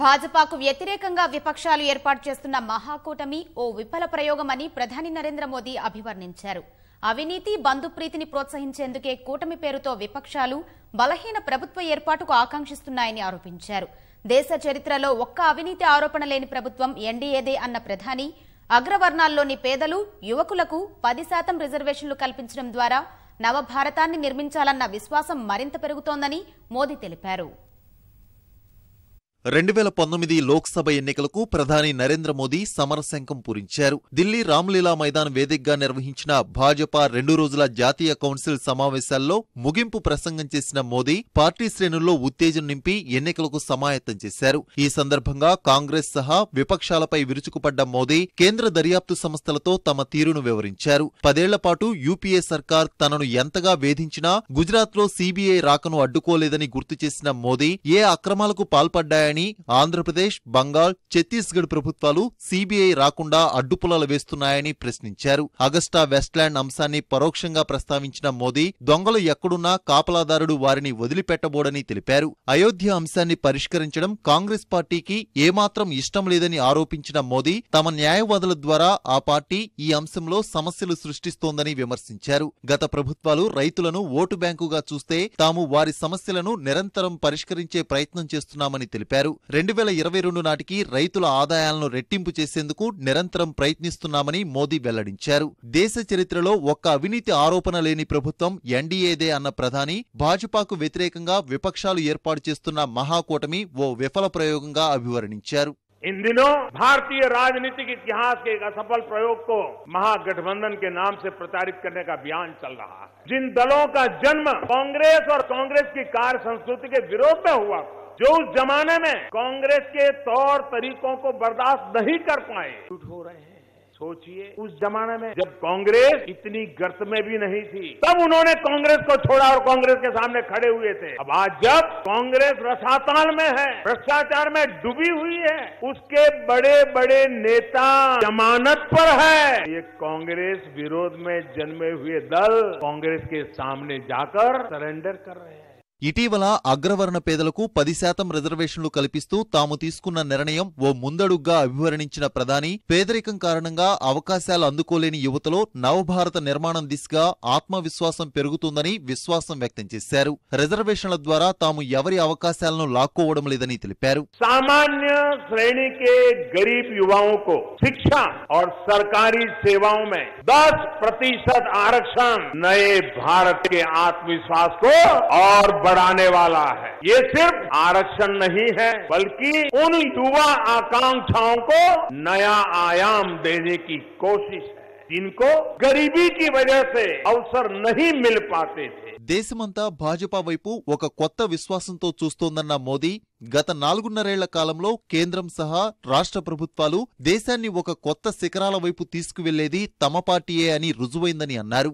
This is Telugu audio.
భాజపాకు వ్యతిరేకంగా విపక్షాలు ఏర్పాటు చేస్తున్న మహాకూటమి ఓ విఫల ప్రయోగమని ప్రధాని నరేంద్ర మోదీ అభివర్ణించారు. అవినీతి, బంధుప్రీతిని ప్రోత్సహించేందుకే కూటమి పేరుతో విపక్షాలు బలహీన ప్రభుత్వ ఏర్పాటుకు ఆకాంక్షిస్తున్నాయని ఆరోపించారు. దేశ చరిత్రలో ఒక్క అవినీతి ఆరోపణ లేని ప్రభుత్వం ఎన్డీఏదే అన్న ప్రధాని అగ్రవర్ణాల్లోని పేదలు, యువకులకు 10% రిజర్వేషన్లు కల్పించడం ద్వారా నవభారతాన్ని నిర్మించాలన్న విశ్వాసం మరింత పెరుగుతోందని మోదీ తెలిపారు. 2019 లోక్సభ ఎన్నికలకు ప్రధాని నరేంద్ర మోదీ సమరశంఖం పూరించారు. ఢిల్లీ రామ్లీలా మైదాన్ వేదికగా నిర్వహించిన భాజపా 2 రోజుల జాతీయ కౌన్సిల్ సమావేశాల్లో ముగింపు ప్రసంగం చేసిన మోదీ పార్టీ శ్రేణుల్లో ఉత్తేజం నింపి ఎన్నికలకు సమాయత్తం చేశారు. ఈ సందర్భంగా కాంగ్రెస్ సహా విపక్షాలపై విరుచుకుపడ్డ మోదీ కేంద్ర దర్యాప్తు సంస్థలతో తమ తీరును వివరించారు. 10 ఏళ్ల పాటు యూపీఏ సర్కార్ తనను ఎంతగా వేధించినా గుజరాత్లో సీబీఐ రాకను అడ్డుకోలేదని గుర్తు చేసిన మోదీ ఏ అక్రమాలకు పాల్పడ్డాయని ఆంధ్రప్రదేశ్, బంగాల్, ఛత్తీస్గఢ్ ప్రభుత్వాలు సీబీఐ రాకుండా అడ్డుపుల్లలు వేస్తున్నాయని ప్రశ్నించారు. అగస్టా వెస్ట్లాండ్ అంశాన్ని పరోక్షంగా ప్రస్తావించిన మోదీ దొంగలు ఎక్కడున్నా కాపలాదారుడు వారిని వదిలిపెట్టబోడని తెలిపారు. అయోధ్య అంశాన్ని పరిష్కరించడం కాంగ్రెస్ పార్టీకి ఏమాత్రం ఇష్టం లేదని ఆరోపించిన మోదీ తమ న్యాయవాదుల ద్వారా ఆ పార్టీ ఈ అంశంలో సమస్యలు సృష్టిస్తోందని విమర్శించారు. గత ప్రభుత్వాలు రైతులను ఓటు బ్యాంకుగా చూస్తే తాము వారి సమస్యలను నిరంతరం పరిష్కరించే ప్రయత్నం చేస్తున్నామని తెలిపారు. 2022 నాటికి రైతుల ఆదాయాలను రెట్టింపు చేసేందుకు నిరంతరం ప్రయత్నిస్తున్నామని మోదీ వెల్లడించారు. దేశ చరిత్రలో ఒక్క అవినీతి ఆరోపణ లేని ప్రభుత్వం ఎన్డీఏదే అన్న ప్రధాని భాజపాకు వ్యతిరేకంగా విపక్షాలు ఏర్పాటు చేస్తున్న మహాకూటమి ఓ విఫల ప్రయోగంగా అభివర్ణించారు. इन दिनों भारतीय राजनीतिक इतिहास के एक असफल प्रयोग को महागठबंधन के नाम से प्रचारित करने का अभियान चल रहा है। जिन दलों का जन्म कांग्रेस और कांग्रेस की कार्य संस्कृति के विरोध में हुआ, जो उस जमाने में कांग्रेस के तौर तरीकों को बर्दाश्त नहीं कर पाए, झूठ हो रहे हैं। सोचिए, उस जमाने में जब कांग्रेस इतनी गर्त में भी नहीं थी, तब उन्होंने कांग्रेस को छोड़ा और कांग्रेस के सामने खड़े हुए थे। अब आज जब कांग्रेस रसातल में है, भ्रष्टाचार में डूबी हुई है, उसके बड़े बड़े नेता जमानत पर है, ये कांग्रेस विरोध में जन्मे हुए दल कांग्रेस के सामने जाकर सरेंडर कर रहे हैं। ఇటీవల అగ్రవర్ణ పేదలకు 10% రిజర్వేషన్లు కల్పిస్తూ తాము తీసుకున్న నిర్ణయం ఓ ముందడుగ్గా అభివర్ణించిన ప్రధాని పేదరికం కారణంగా అవకాశాలు అందుకోలేని యువతలో నవభారత నిర్మాణం దిశగా ఆత్మవిశ్వాసం పెరుగుతుందని విశ్వాసం వ్యక్తం చేశారు. రిజర్వేషన్ల ద్వారా తాము ఎవరి అవకాశాలను లాక్కోవడం లేదని తెలిపారు. सामान्य श्रेणी के गरीब युवाओं को शिक्षा और सरकारी सेवाओं में 10% आरक्षण नए भारत के आत्मविश्वास को और बढ़ाने वाला है। ये सिर्फ आरक्षण नहीं है, बल्कि उन युवा आकांक्षाओं को नया आयाम देने की कोशिश है, जिनको गरीबी की वजह से अवसर नहीं मिल पाते थे. దేశమంతా భాజపా వైపు ఒక కొత్త విశ్వాసంతో చూస్తోందన్న మోదీ గత 4.5 కాలంలో కేంద్రం సహా రాష్ట్ర ప్రభుత్వాలు దేశాన్ని ఒక కొత్త శిఖరాల వైపు తీసుకువెళ్లేది తమ పార్టీయే అని రుజువైందని అన్నారు.